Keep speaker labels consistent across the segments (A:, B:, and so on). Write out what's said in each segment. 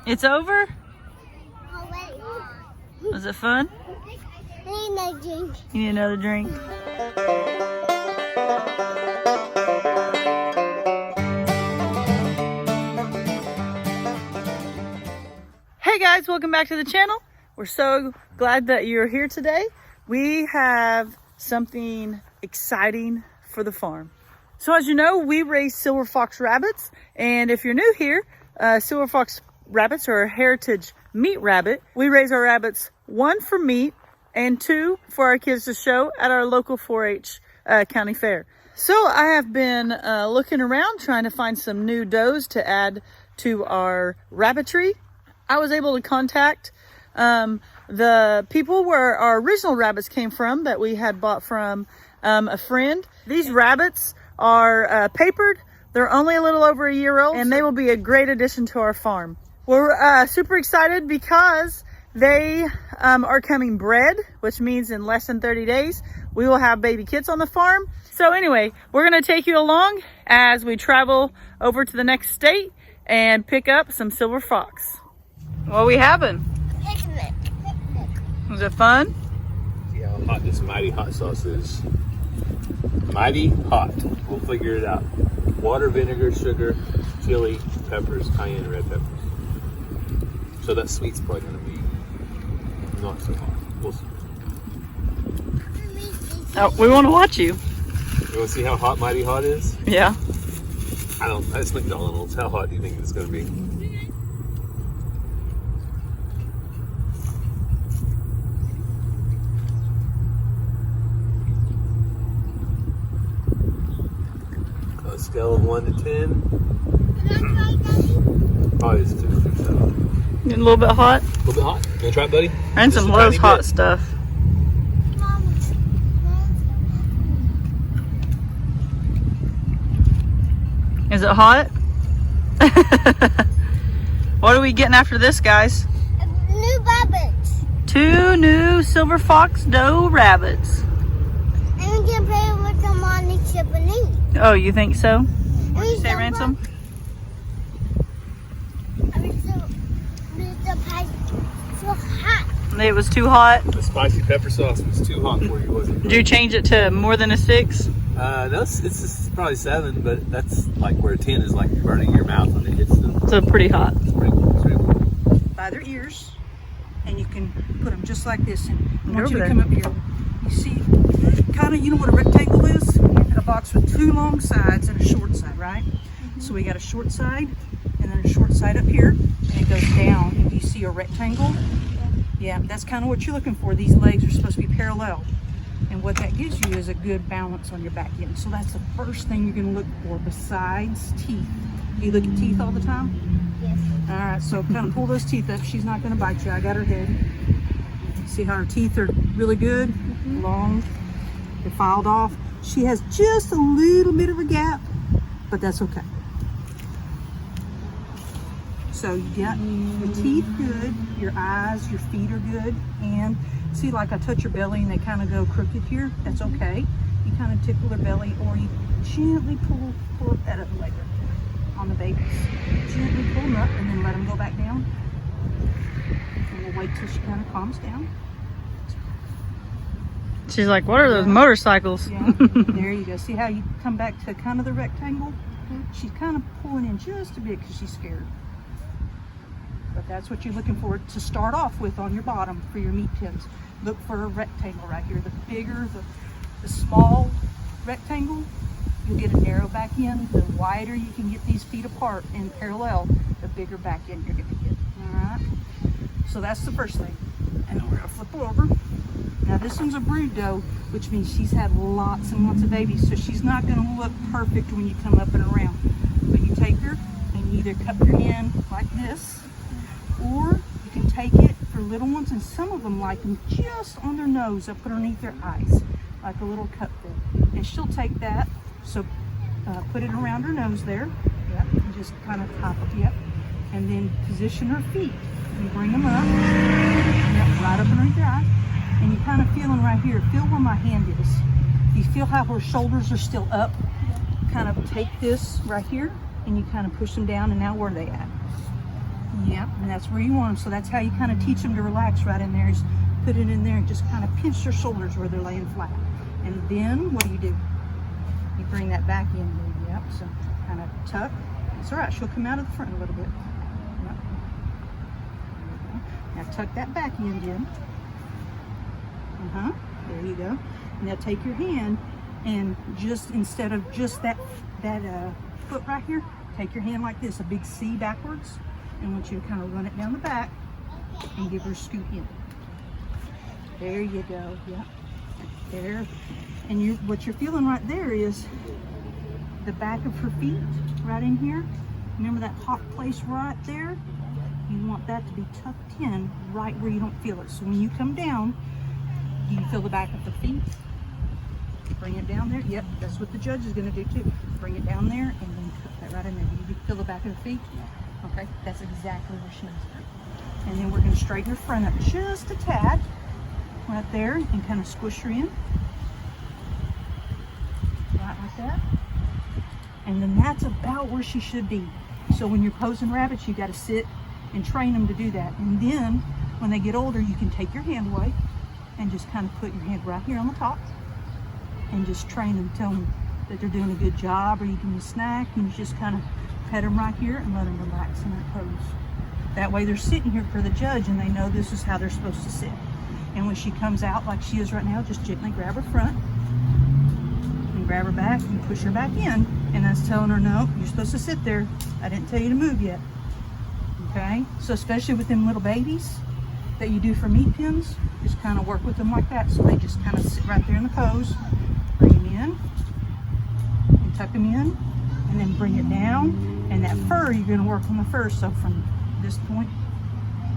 A: It's over?
B: Already.
A: Was it fun?
B: I need another drink.
A: You need another drink? Hey guys, welcome back to the channel. We're so glad that you're here today. We have something exciting for the farm. So as you know, we raise silver fox rabbits, and if you're new here, silver fox rabbits are a heritage meat rabbit. We raise our rabbits, 1 for meat and 2 for our kids to show at our local 4-H county fair. So I have been looking around trying to find some new does to add to our rabbitry. I was able to contact the people where our original rabbits came from that we had bought from a friend. These rabbits are papered. They're only a little over a year old, and they will be a great addition to our farm. We're super excited because they are coming bred, which means in less than 30 days, we will have baby kits on the farm. So anyway, we're gonna take you along as we travel over to the next state and pick up some silver fox. What are we having?
B: Picnic.
A: Was it fun?
C: See how hot this mighty hot sauce is. Mighty hot. We'll figure it out. Water, vinegar, sugar, chili, peppers, cayenne, red peppers. So that sweet's probably going to be not so hot. We'll see.
A: Oh, we want to watch you.
C: You want to see how hot mighty hot is?
A: Yeah.
C: It's McDonald's. How hot do you think it's going to be? On a scale of 1 to 10. Probably it's 2 or 7.
A: A little bit hot.
C: A little bit hot. You want to try it, buddy?
A: Ransom
C: Just a
A: loves
C: tiny
A: hot
C: bit.
A: stuff. Is it hot? What are we getting after this, guys?
B: New rabbits.
A: 2 new silver fox doe rabbits.
B: And we can play with them on the chimney.
A: Oh, you think so?
B: What'd
A: What'd you say, Ransom?
B: The pie so hot.
A: It was too hot.
C: The spicy pepper sauce was too hot for you, wasn't it?
A: Did you change it to more than a 6?
C: No, it's probably 7, but that's like where a 10 is like burning your mouth when it hits them.
A: So pretty hot.
C: It's pretty cool.
D: By their ears, and you can put them just like this. And I
A: Go
D: want you
A: over
D: to come up here. You see, kind of, you know what a rectangle is? A box with 2 long sides and a short side, right? So we got a short side and then a short side up here, and it goes down. And you see a rectangle? Yeah, that's kind of what you're looking for. These legs are supposed to be parallel. And what that gives you is a good balance on your back end. So that's the first thing you're going to look for besides teeth. Do you look at teeth all the time?
B: Yes.
D: All right, so kind of pull those teeth up. She's not going to bite you. I got her head. See how her teeth are really good? Long. They're filed off. She has just a little bit of a gap, but that's okay. So you got your teeth good, your eyes, your feet are good, and see, like I touch her belly and they kind of go crooked here. That's okay. You kind of tickle her belly, or you gently pull that up later on the babies. Gently pull them up and then let them go back down. And we'll wait till she kind of calms down.
A: She's like, what are those motorcycles?
D: Yeah, there you go. See how you come back to kind of the rectangle? She's kind of pulling in just a bit because she's scared. But that's what you're looking for to start off with on your bottom for your meat tins. Look for a rectangle right here. The bigger, the small rectangle, you'll get a narrow back end. The wider you can get these feet apart and parallel, the bigger back end you're gonna get. All right? So that's the first thing. And then we're gonna flip her over. Now this one's a brood doe, which means she's had lots and lots of babies, so she's not gonna look perfect when you come up and around. But you take her and you either cup her in like this, or you can take it for little ones, and some of them like them just on their nose up underneath their eyes, like a little cupful. And she'll take that, so put it around her nose there, yep, and just kind of top it, yep, and then position her feet. You bring them up, yep, right up underneath their eye, and you're kind of feeling right here, feel where my hand is. You feel how her shoulders are still up? Kind of take this right here, and you kind of push them down, and now where are they at? Yep, and that's where you want them. So that's how you kind of teach them to relax right in there. Is put it in there and just kind of pinch their shoulders where they're laying flat. And then what do? You bring that back in. Yep, so kind of tuck. It's all right. She'll come out of the front a little bit. Yep. Now tuck that back end in. There you go. Now take your hand and just instead of just that foot right here, take your hand like this, a big C backwards. And I want you to kind of run it down the back and give her a scoot in. There you go. Yep. There. And what you're feeling right there is the back of her feet right in here. Remember that hot place right there? You want that to be tucked in right where you don't feel it. So when you come down, do you feel the back of the feet? Bring it down there. Yep, that's what the judge is going to do too. Bring it down there and then cut that right in there. Do you feel the back of the feet? Okay, that's exactly where she needs to be. And then we're going to straighten her front up just a tad right there and kind of squish her in. Right like that. And then that's about where she should be. So when you're posing rabbits, you got to sit and train them to do that. And then when they get older, you can take your hand away and just kind of put your hand right here on the top and just train them, tell them that they're doing a good job, or you give them a snack and you just kind of pet them right here and let them relax in that pose. That way they're sitting here for the judge and they know this is how they're supposed to sit. And when she comes out like she is right now, just gently grab her front and grab her back and push her back in. And that's telling her, no, you're supposed to sit there. I didn't tell you to move yet. Okay? So especially with them little babies that you do for meat pins, just kind of work with them like that. So they just kind of sit right there in the pose. Bring them in and tuck them in and then bring it down. And that fur, you're going to work on the fur. So from this point,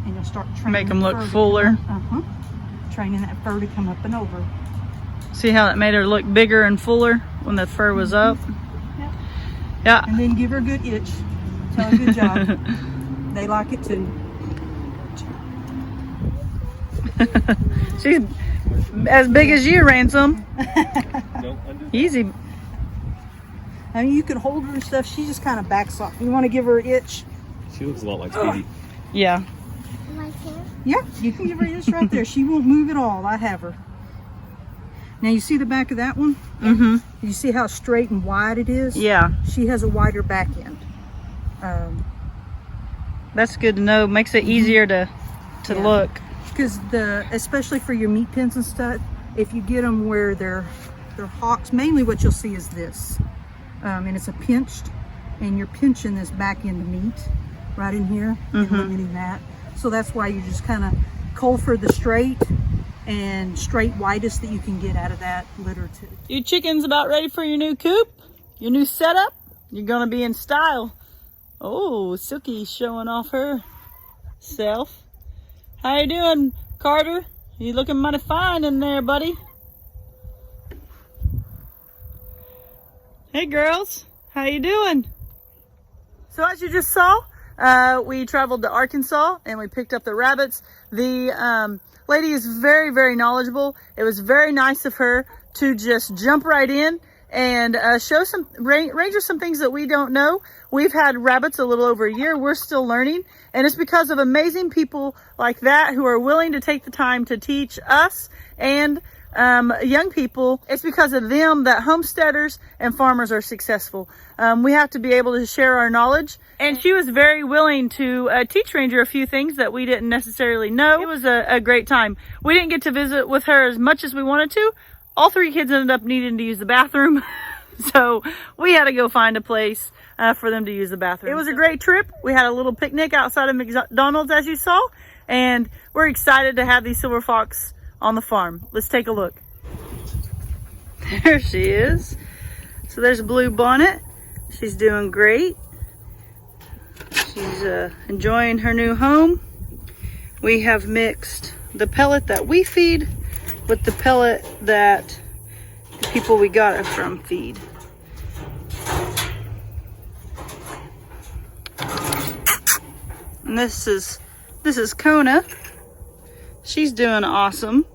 D: and you'll start training.
A: Make them look fuller.
D: Training that fur to come up and over.
A: See how it made her look bigger and fuller when the fur was up?
D: Yep.
A: Yeah.
D: And then give her a good itch. Tell her good job. They like it too.
A: She's as big as you, Ransom. Easy.
D: I mean, you can hold her and stuff. She just kind of backs off. You want to give her an itch?
C: She looks a lot like Speedy.
A: Yeah.
B: Like here?
D: Yeah, you can give her an itch right there. She won't move at all. I have her. Now you see the back of that one?
A: Mm-hmm.
D: You see how straight and wide it is?
A: Yeah.
D: She has a wider back end.
A: That's good to know. Makes it easier to
D: Yeah.
A: look.
D: Because especially for your meat pins and stuff, if you get them where they're hawks, mainly what you'll see is this. And it's a pinched, and you're pinching this back end of meat right in here and limiting that. So that's why you just kind of cull for the straight and straight widest that you can get out of that litter too.
A: You chickens about ready for your new coop? Your new setup? You're gonna be in style. Oh, Silky's showing off her self. How you doing, Carter? You looking mighty fine in there, buddy. Hey girls, how you doing? So as you just saw, we traveled to Arkansas and we picked up the rabbits. The lady is very, very knowledgeable. It was very nice of her to just jump right in and show some Ranger some things that we don't know. We've had rabbits a little over a year. We're still learning, and it's because of amazing people like that who are willing to take the time to teach us and young people. It's because of them that homesteaders and farmers are successful. We have to be able to share our knowledge, and she was very willing to teach Ranger a few things that we didn't necessarily know. It was a great time. We didn't get to visit with her as much as we wanted to. All three kids ended up needing to use the bathroom, so we had to go find a place for them to use the bathroom. It was a great trip. We had a little picnic outside of McDonald's, as you saw, and we're excited to have these silver fox on the farm. Let's take a look. There she is. So there's Blue Bonnet. She's doing great. She's enjoying her new home. We have mixed the pellet that we feed with the pellet that the people we got it from feed. And this is Kona. She's doing awesome.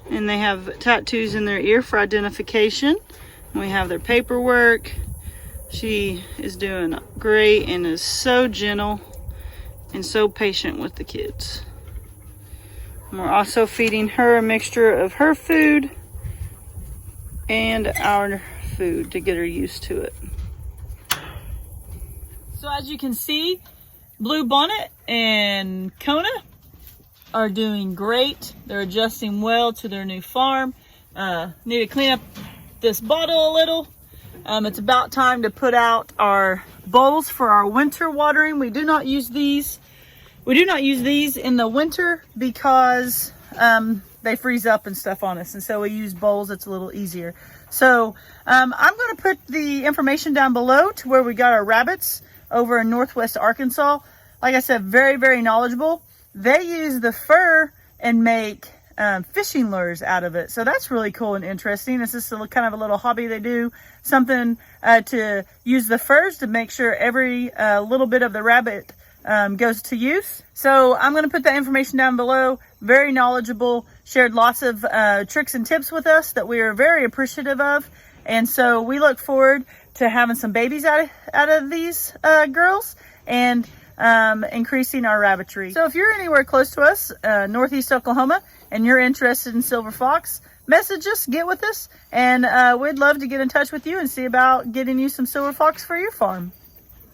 A: And they have tattoos in their ear for identification. We have their paperwork. She is doing great and is so gentle and so patient with the kids. And we're also feeding her a mixture of her food and our food to get her used to it. So as you can see, Blue Bonnet and Kona are doing great. They're adjusting well to their new farm. Need to clean up this bottle a little. It's about time to put out our bowls for our winter watering. We do not use these. We do not use these in the winter because they freeze up and stuff on us. And so we use bowls. It's a little easier. So I'm going to put the information down below to where we got our rabbits over in Northwest Arkansas. Like I said, very, very knowledgeable. They use the fur and make fishing lures out of it. So that's really cool and interesting. It's just kind of a little hobby they do. Something to use the furs to make sure every little bit of the rabbit goes to use. So I'm going to put that information down below. Very knowledgeable, shared lots of tricks and tips with us that we are very appreciative of. And so we look forward to having some babies out of these girls and increasing our rabbitry. So if you're anywhere close to us, Northeast Oklahoma, and you're interested in silver fox, message us, get with us, and we'd love to get in touch with you and see about getting you some silver fox for your farm.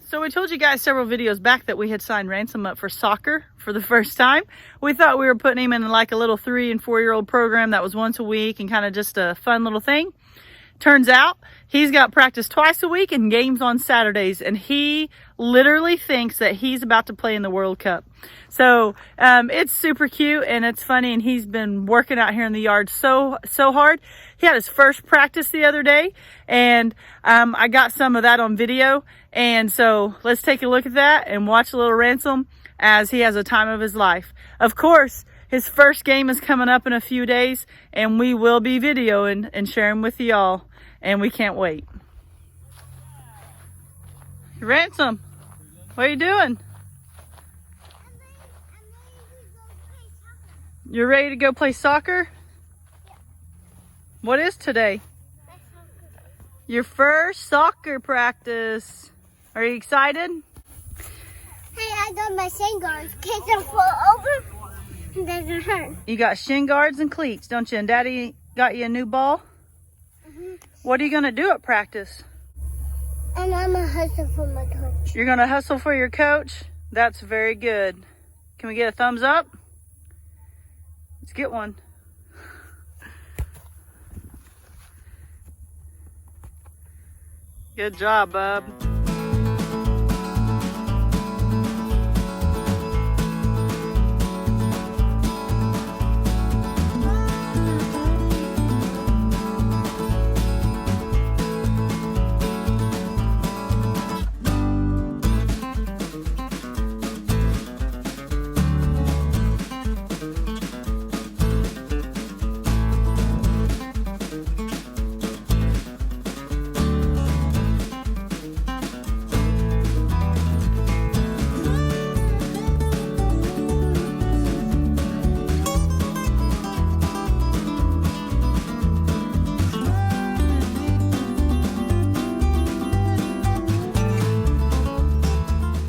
A: So we told you guys several videos back that we had signed Ransom up for soccer for the first time. We thought we were putting him in like a little 3- and 4-year-old program that was once a week and kind of just a fun little thing. Turns out he's got practice twice a week and games on Saturdays, and he literally thinks that he's about to play in the World Cup. So it's super cute and it's funny, and he's been working out here in the yard so hard. He had his first practice the other day, and I got some of that on video. And so let's take a look at that and watch a little Ransom as he has a time of his life. Of course, his first game is coming up in a few days, and we will be videoing and sharing with y'all, and we can't wait. Ransom, what are you doing? You're ready to go play soccer? What is today? Your first soccer practice. Are you excited?
B: Hey, I got my shin guards. Can't I fall over? It doesn't hurt.
A: You got shin guards and cleats, don't you? And Daddy got you a new ball? What are you going to do at practice?
B: And I'm a hustle for my coach.
A: You're going to hustle for your coach? That's very good. Can we get a thumbs up? Let's get one. Good job, bub.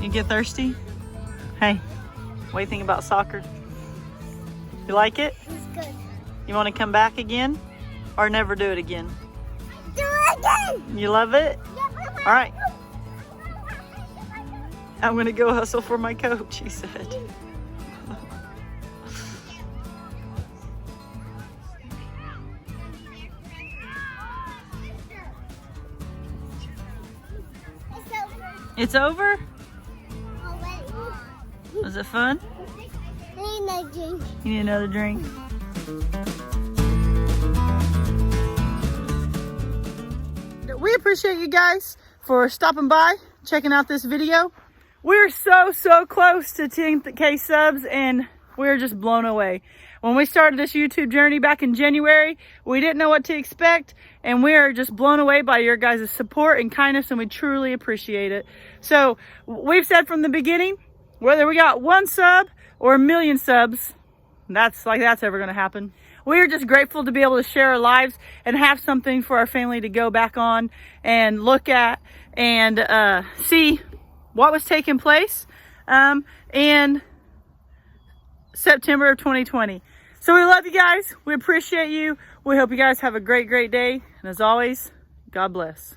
A: Get thirsty? Hey, what do you think about soccer? You like it?
B: It's good.
A: You want to come back again or never do it again?
B: Do it again!
A: You love it? All right. I'm going to go hustle for my coach, he said. It's over? Was it fun?
B: I need another drink.
A: You need another drink? We appreciate you guys for stopping by, checking out this video. We're so close to 10K subs, and we're just blown away. When we started this YouTube journey back in January, we didn't know what to expect, and we are just blown away by your guys' support and kindness, and we truly appreciate it. So we've said from the beginning, whether we got 1 sub or 1 million subs, that's ever gonna happen. We are just grateful to be able to share our lives and have something for our family to go back on and look at and see what was taking place in September of 2020. So we love you guys. We appreciate you. We hope you guys have a great, great day. And as always, God bless.